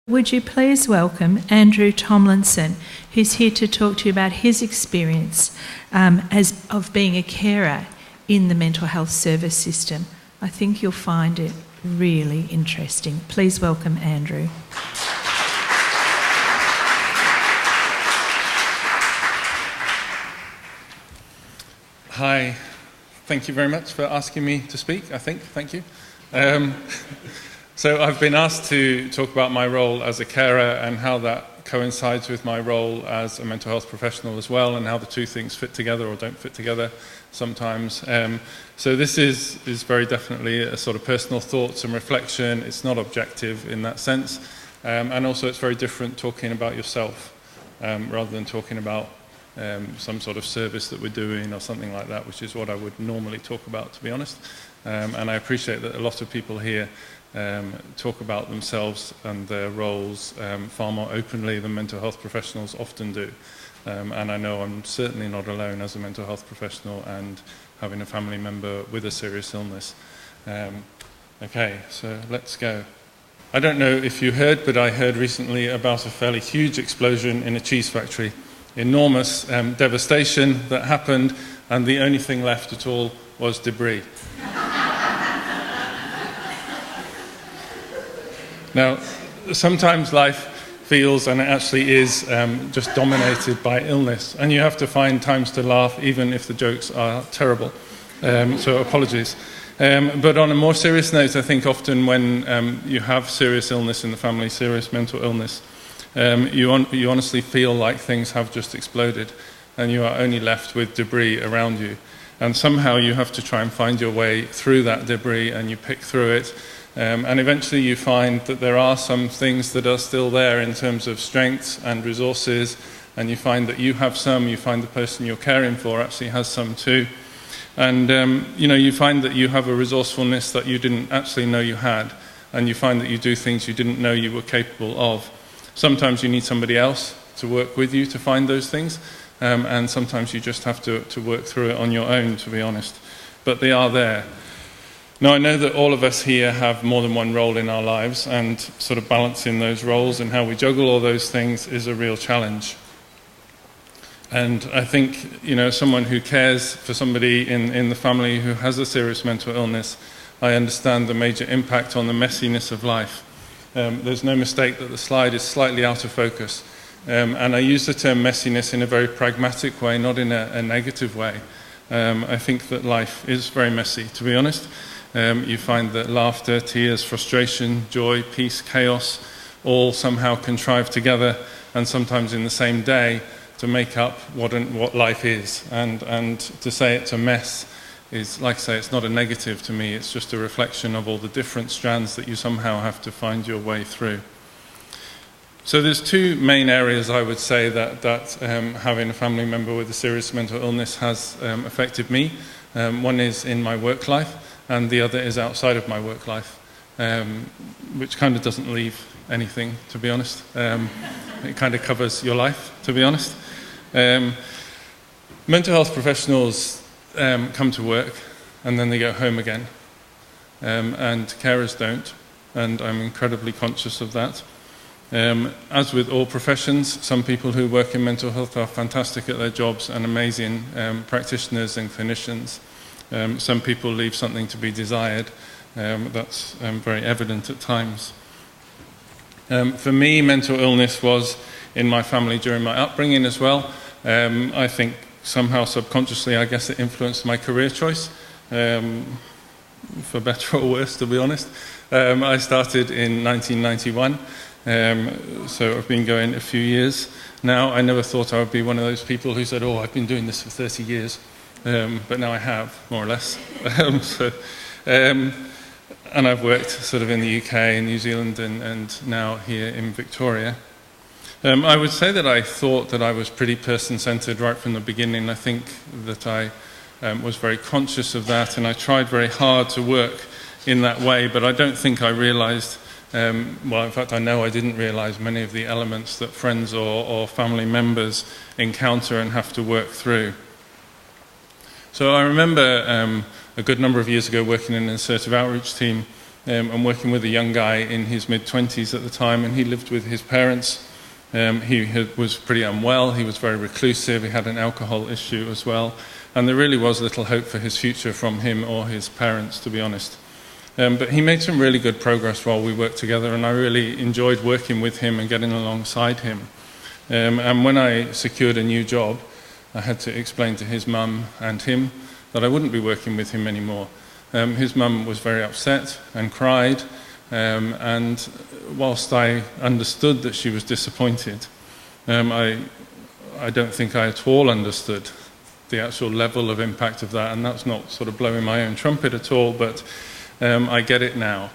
Would you please welcome Andrew Tomlinson, who's here to talk to you about his experience of being a carer in the mental health service system. I think you'll find it really interesting. Please welcome Andrew. Hi, thank you very much for asking me to speak, thank you. So I've been asked to talk about my role as a carer and how that coincides with my role as a mental health professional as well, and how the two things fit together or don't fit together sometimes. So this is very definitely a sort of personal thoughts and reflection. It's not objective in that sense. And also it's very different talking about yourself rather than talking about some sort of service that we're doing or something like that, which is what I would normally talk about, to be honest. And I appreciate that a lot of people here talk about themselves and their roles far more openly than mental health professionals often do. And I know I'm certainly not alone as a mental health professional and having a family member with a serious illness. Okay, so let's go. I don't know if you heard, but I heard recently about a fairly huge explosion in a cheese factory. Enormous devastation that happened, and the only thing left at all was debris. Now, sometimes life feels, and it actually is, just dominated by illness, and you have to find times to laugh even if the jokes are terrible. So apologies. But on a more serious note, I think often when you have serious illness in the family, serious mental illness, you honestly feel like things have just exploded and you are only left with debris around you. And somehow you have to try and find your way through that debris, and you pick through it. And eventually you find that there are some things that are still there in terms of strengths and resources, and you find that you have some, you find the person you're caring for actually has some too. And you find that you have a resourcefulness that you didn't actually know you had, and you find that you do things you didn't know you were capable of. Sometimes you need somebody else to work with you to find those things, and sometimes you just have to work through it on your own, to be honest. But they are there. Now, I know that all of us here have more than one role in our lives, and sort of balancing those roles and how we juggle all those things is a real challenge. And I think, someone who cares for somebody in the family who has a serious mental illness, I understand the major impact on the messiness of life. There's no mistake that the slide is slightly out of focus. And I use the term messiness in a very pragmatic way, not in a negative way. I think that life is very messy, to be honest. You find that laughter, tears, frustration, joy, peace, chaos, all somehow contrive together, and sometimes in the same day, to make up what life is. And to say it's a mess is, like I say, it's not a negative to me, it's just a reflection of all the different strands that you somehow have to find your way through. So there's two main areas I would say that having a family member with a serious mental illness has affected me. One is in my work life, and the other is outside of my work life, which kind of doesn't leave anything, to be honest. It kind of covers your life, to be honest. Mental health professionals come to work and then they go home again, and carers don't, and I'm incredibly conscious of that. As with all professions, some people who work in mental health are fantastic at their jobs and amazing practitioners and clinicians. Some people leave something to be desired. That's very evident at times. For me, mental illness was in my family during my upbringing as well. I think somehow subconsciously, I guess it influenced my career choice, for better or worse, to be honest. I started in 1991, so I've been going a few years now. I never thought I would be one of those people who said, oh, I've been doing this for 30 years. But now I have, more or less. And I've worked sort of in the UK and New Zealand and now here in Victoria. I would say that I thought that I was pretty person-centred right from the beginning. I think that I was very conscious of that, and I tried very hard to work in that way, but I don't think I realised, in fact I know I didn't realise many of the elements that friends or family members encounter and have to work through. So I remember a good number of years ago working in an assertive outreach team and working with a young guy in his mid-20s at the time, and he lived with his parents. Was pretty unwell, he was very reclusive, he had an alcohol issue as well, and there really was little hope for his future from him or his parents, to be honest. But he made some really good progress while we worked together, and I really enjoyed working with him and getting alongside him. And when I secured a new job, I had to explain to his mum and him that I wouldn't be working with him anymore. His mum was very upset and cried, and whilst I understood that she was disappointed, I don't think I at all understood the actual level of impact of that, and that's not sort of blowing my own trumpet at all, but I get it now.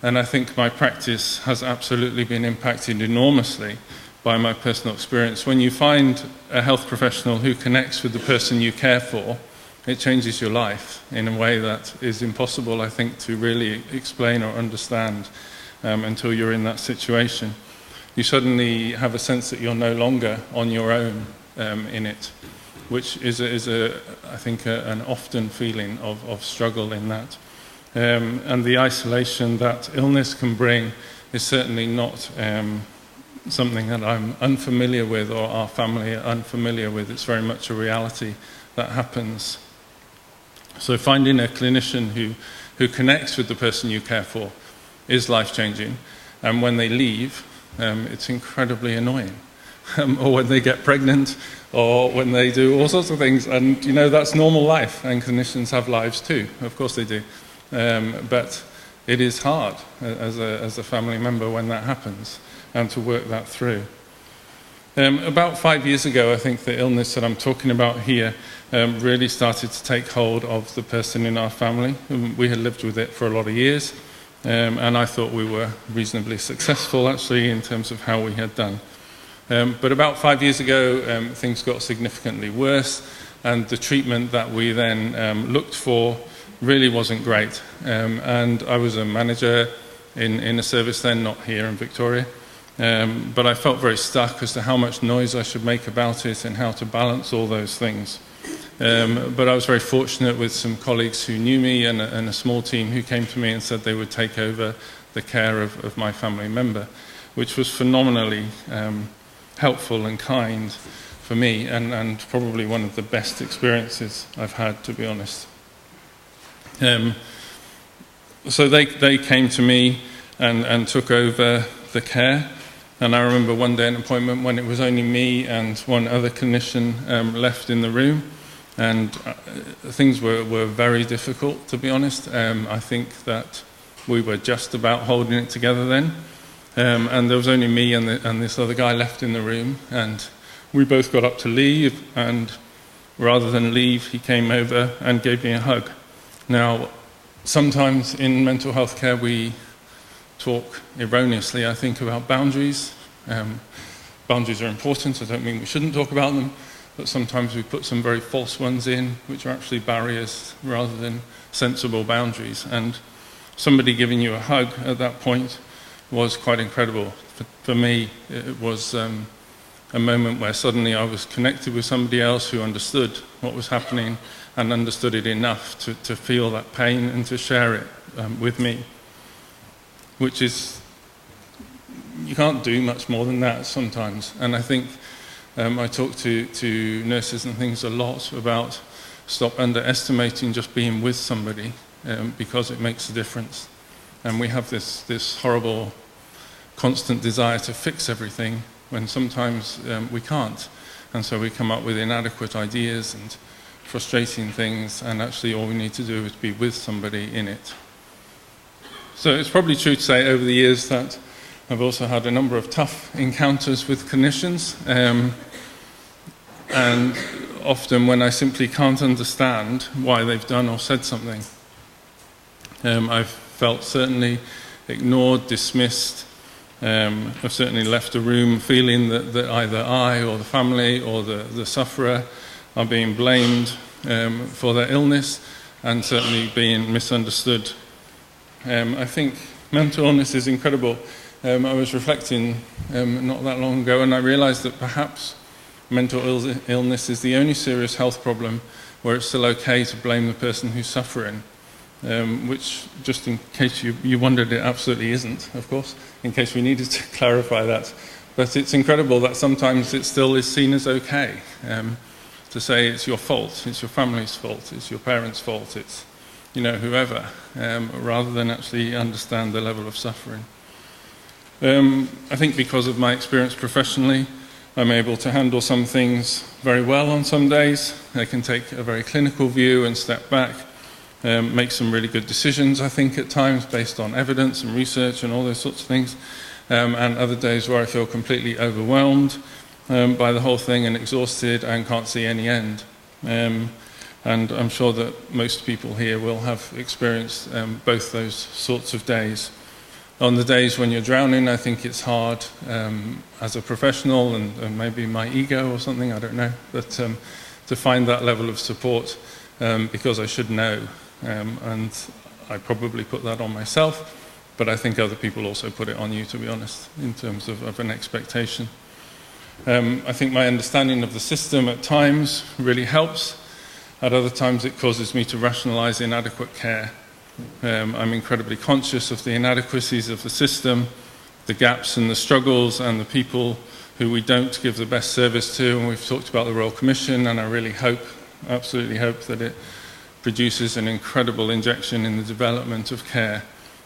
And I think my practice has absolutely been impacted enormously by my personal experience. When you find a health professional who connects with the person you care for, it changes your life in a way that is impossible, I think, to really explain or understand until you're in that situation. You suddenly have a sense that you're no longer on your own in it, which is I think, an often feeling of struggle in that. And the isolation that illness can bring is certainly not something that I'm unfamiliar with or our family are unfamiliar with. It's very much a reality that happens. So finding a clinician who connects with the person you care for is life-changing. And when they leave, it's incredibly annoying. Or when they get pregnant, or when they do all sorts of things. And, you know, that's normal life, and clinicians have lives too. Of course they do. But it is hard as a family member when that happens, and to work that through. About 5 years ago, I think the illness that I'm talking about here really started to take hold of the person in our family. We had lived with it for a lot of years, and I thought we were reasonably successful, actually, in terms of how we had done. But about 5 years ago, things got significantly worse, and the treatment that we then looked for really wasn't great. And I was a manager in a service then, not here in Victoria. But I felt very stuck as to how much noise I should make about it and how to balance all those things. But I was very fortunate with some colleagues who knew me and a small team who came to me and said they would take over the care of my family member, which was phenomenally helpful and kind for me, and probably one of the best experiences I've had, to be honest. So they came to me and took over the care. And I remember one day an appointment when it was only me and one other clinician left in the room, and things were very difficult, to be honest. I think that we were just about holding it together then, and there was only me and this other guy left in the room, and we both got up to leave, and rather than leave, he came over and gave me a hug. Now, sometimes in mental health care we talk erroneously, I think, about boundaries. Boundaries are important. I don't mean we shouldn't talk about them, but sometimes we put some very false ones in, which are actually barriers rather than sensible boundaries. And somebody giving you a hug at that point was quite incredible. For me, it was a moment where suddenly I was connected with somebody else who understood what was happening and understood it enough to feel that pain and to share it with me. Which is, you can't do much more than that sometimes. And I think I talk to nurses and things a lot about stop underestimating just being with somebody because it makes a difference. And we have this horrible, constant desire to fix everything when sometimes we can't. And so we come up with inadequate ideas and frustrating things, and actually all we need to do is be with somebody in it. So it's probably true to say over the years that I've also had a number of tough encounters with clinicians, and often when I simply can't understand why they've done or said something. I've felt certainly ignored, dismissed. I've certainly left a room feeling that either I or the family or the sufferer are being blamed for their illness, and certainly being misunderstood. I think mental illness is incredible. I was reflecting not that long ago, and I realised that perhaps mental illness is the only serious health problem where it's still okay to blame the person who's suffering. which, just in case you wondered, it absolutely isn't, of course, in case we needed to clarify that. But it's incredible that sometimes it still is seen as okay to say it's your fault, it's your family's fault, it's your parents' fault, it's, whoever, rather than actually understand the level of suffering. I think because of my experience professionally, I'm able to handle some things very well on some days. I can take a very clinical view and step back, make some really good decisions, I think, at times, based on evidence and research and all those sorts of things. And other days where I feel completely overwhelmed by the whole thing and exhausted and can't see any end. And I'm sure that most people here will have experienced both those sorts of days. On the days when you're drowning, I think it's hard as a professional and maybe my ego or something, I don't know, but to find that level of support because I should know. And I probably put that on myself, but I think other people also put it on you, to be honest, in terms of an expectation. I think my understanding of the system at times really helps. At other times it causes me to rationalize inadequate care. I'm incredibly conscious of the inadequacies of the system, the gaps and the struggles and the people who we don't give the best service to, and we've talked about the Royal Commission, and I really absolutely hope that it produces an incredible injection in the development of care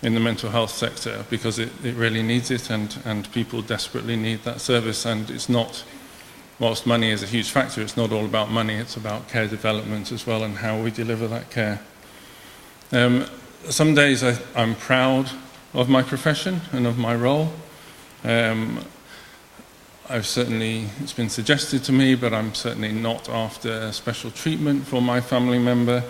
in the mental health sector, because it really needs it, and people desperately need that service. And it's not, whilst money is a huge factor, it's not all about money, it's about care development as well and how we deliver that care. Some days I'm proud of my profession and of my role. It's been suggested to me, but I'm certainly not after special treatment for my family member,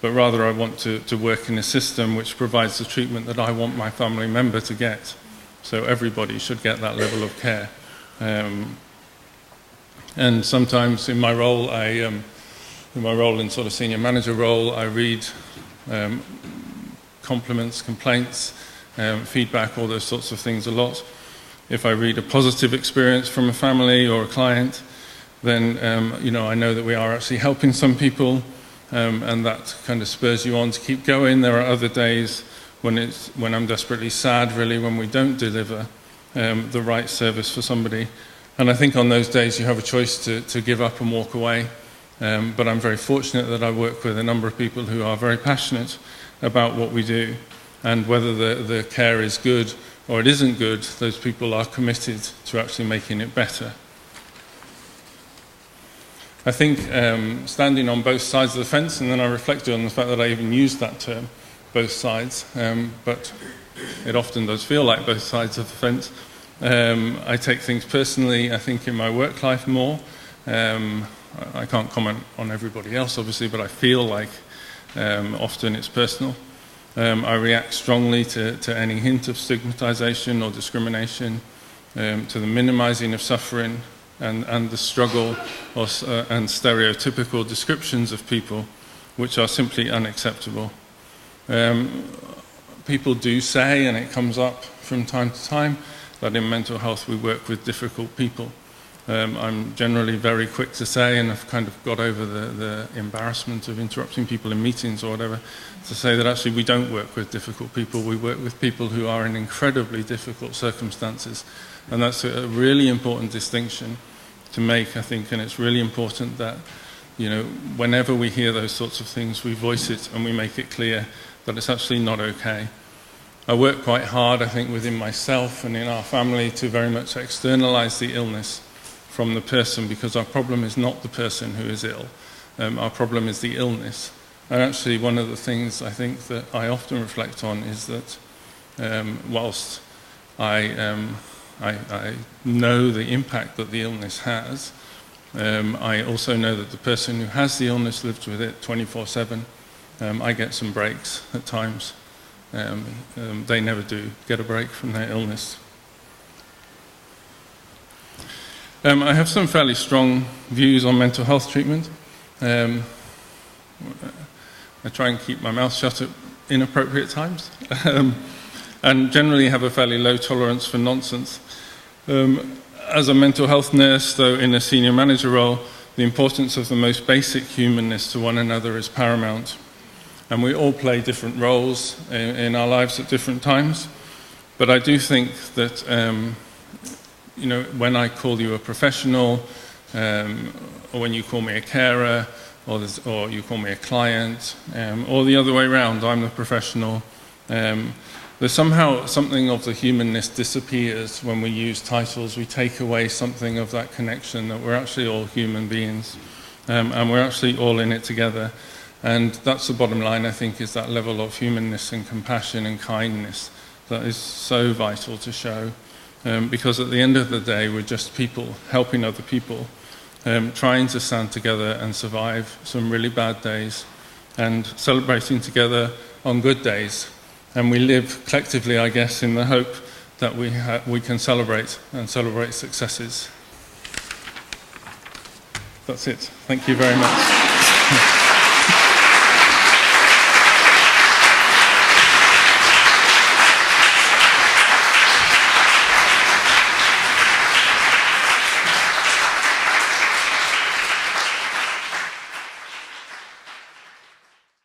but rather I want to work in a system which provides the treatment that I want my family member to get. So everybody should get that level of care. And sometimes in my role, in sort of senior manager role, I read compliments, complaints, feedback, all those sorts of things a lot. If I read a positive experience from a family or a client, then I know that we are actually helping some people, and that kind of spurs you on to keep going. There are other days when I'm desperately sad, really, when we don't deliver the right service for somebody. And I think on those days you have a choice to give up and walk away. But I'm very fortunate that I work with a number of people who are very passionate about what we do, and whether the care is good or it isn't good, those people are committed to actually making it better. I think standing on both sides of the fence, and then I reflected on the fact that I even used that term, both sides, but it often does feel like both sides of the fence. I take things personally, I think, in my work life more. I can't comment on everybody else, obviously, but I feel like often it's personal. I react strongly to any hint of stigmatization or discrimination, to the minimizing of suffering and the struggle and stereotypical descriptions of people which are simply unacceptable. People do say, and it comes up from time to time, that in mental health we work with difficult people. I'm generally very quick to say, and I've kind of got over the embarrassment of interrupting people in meetings or whatever, to say that actually we don't work with difficult people. We work with people who are in incredibly difficult circumstances. And that's a really important distinction to make, I think, and it's really important that, whenever we hear those sorts of things, we voice it and we make it clear that it's actually not okay. I work quite hard, I think, within myself and in our family to very much externalize the illness from the person, because our problem is not the person who is ill. Our problem is the illness. And actually, one of the things I think that I often reflect on is that whilst I know the impact that the illness has, I also know that the person who has the illness lives with it 24/7. I get some breaks at times. They never do get a break from their illness. I have some fairly strong views on mental health treatment. I try and keep my mouth shut at inappropriate times, and generally have a fairly low tolerance for nonsense. As a mental health nurse, though in a senior manager role, the importance of the most basic humanness to one another is paramount. and we all play different roles in our lives at different times. But I do think that, when I call you a professional, or when you call me a carer, or you call me a client, or the other way around, I'm the professional. There's somehow something of the humanness disappears when we use titles. We take away something of that connection, that we're actually all human beings, and we're actually all in it together. And that's the bottom line, I think, is that level of humanness and compassion and kindness that is so vital to show. Because at the end of the day, we're just people helping other people, trying to stand together and survive some really bad days, and celebrating together on good days. And we live collectively, I guess, in the hope that we can celebrate successes. That's it. Thank you very much.